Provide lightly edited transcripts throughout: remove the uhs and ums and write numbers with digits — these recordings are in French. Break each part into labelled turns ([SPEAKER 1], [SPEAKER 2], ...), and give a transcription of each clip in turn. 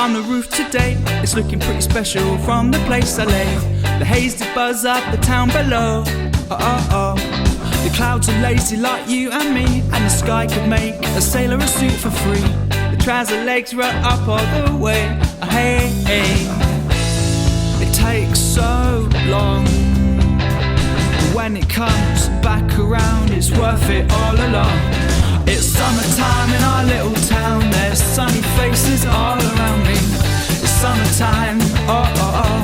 [SPEAKER 1] on the roof today. It's looking pretty special from the place I lay. The haze did buzz up the town below. Oh, oh, oh. The clouds are lazy like you and me, and the sky could make a sailor a suit for free. The trouser legs were up all the way. Oh, hey, hey. It takes so long. When it comes back around, it's worth it all along. It's summertime in our little town. There's sunny faces all around me. It's summertime, oh, oh, oh.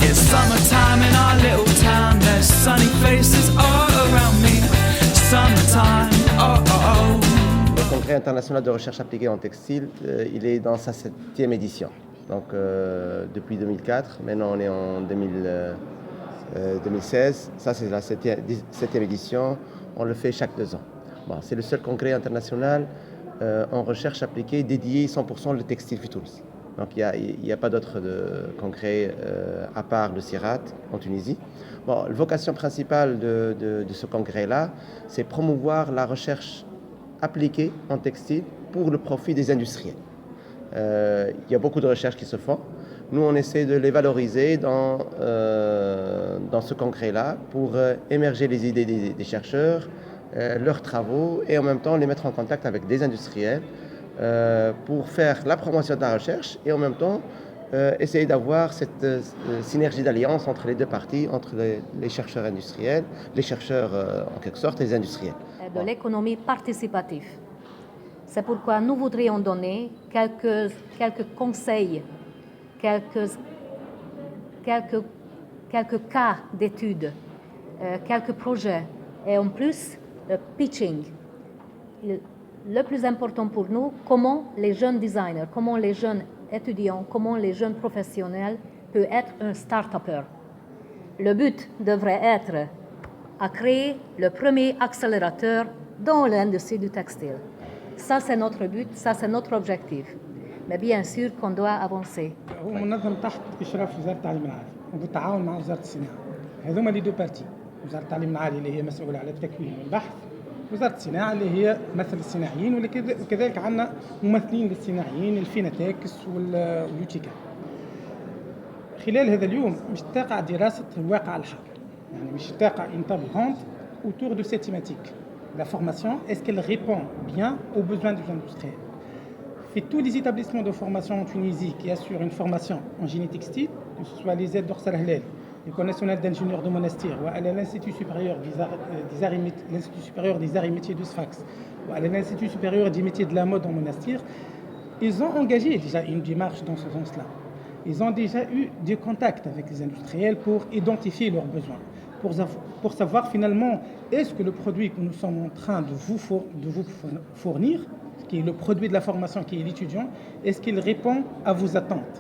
[SPEAKER 1] It's summertime in our little town. There's sunny faces all around me. Summertime, oh, oh, oh.
[SPEAKER 2] Le Congrès international de recherche appliquée en textile, il est dans sa 7e édition. Donc depuis 2004, maintenant on est en 2016. Ça c'est la 7e édition. On le fait chaque 2 ans. Bon, c'est le seul congrès international en recherche appliquée dédié 100% au textile futures. Donc il n'y a pas d'autre congrès à part le CIRAT en Tunisie. Bon, la vocation principale de ce congrès-là, c'est promouvoir la recherche appliquée en textile pour le profit des industriels. Il y a beaucoup de recherches qui se font. Nous, on essaie de les valoriser dans ce congrès-là pour émerger les idées des chercheurs, leurs travaux, et en même temps les mettre en contact avec des industriels pour faire la promotion de la recherche et en même temps essayer d'avoir cette synergie d'alliance entre les deux parties, entre les chercheurs industriels, les chercheurs en quelque sorte, et les industriels.
[SPEAKER 3] De l'économie participative. C'est pourquoi nous voudrions donner quelques conseils, quelques cas d'études, quelques projets et en plus le pitching. Le plus important pour nous, comment les jeunes designers, comment les jeunes étudiants, comment les jeunes professionnels peuvent être un start-upper. Le but devrait être à créer le premier accélérateur dans l'industrie du textile. Ça, c'est notre but, ça, c'est notre objectif. Mais bien sûr qu'on doit avancer.
[SPEAKER 4] هو منظم تحت إشراف وزارة التعليم العالي وبالتعاون مع وزارة الصناعة. هذوما لي دو بارتي، وزارة التعليم العالي اللي هي مسؤولة على التكوين والبحث، وزارة الصناعة اللي هي تمثل الصناعيين، وكذلك عندنا ممثلين للصناعيين الفيناتكس واليوتيكا. خلال هذا اليوم مش تقع دراسة الواقع الحاضر، يعني مش تقع une table ronde autour de cette thématique. La formation, est-ce qu'elle répond bien aux besoins des industriels? Fait tous les établissements de formation en Tunisie qui assurent une formation en génie textile, que ce soit les aides d'Orsal Halal, l'École nationale d'ingénieurs de Monastir, ou à l'Institut supérieur des arts et métiers de Sfax, ou à l'Institut supérieur des métiers de la mode en Monastir, ils ont engagé déjà une démarche dans ce sens-là. Ils ont déjà eu des contacts avec les industriels pour identifier leurs besoins, pour savoir finalement est-ce que le produit que nous sommes en train de vous fournir, qui est le produit de la formation, qui est l'étudiant, est-ce qu'il répond à vos attentes?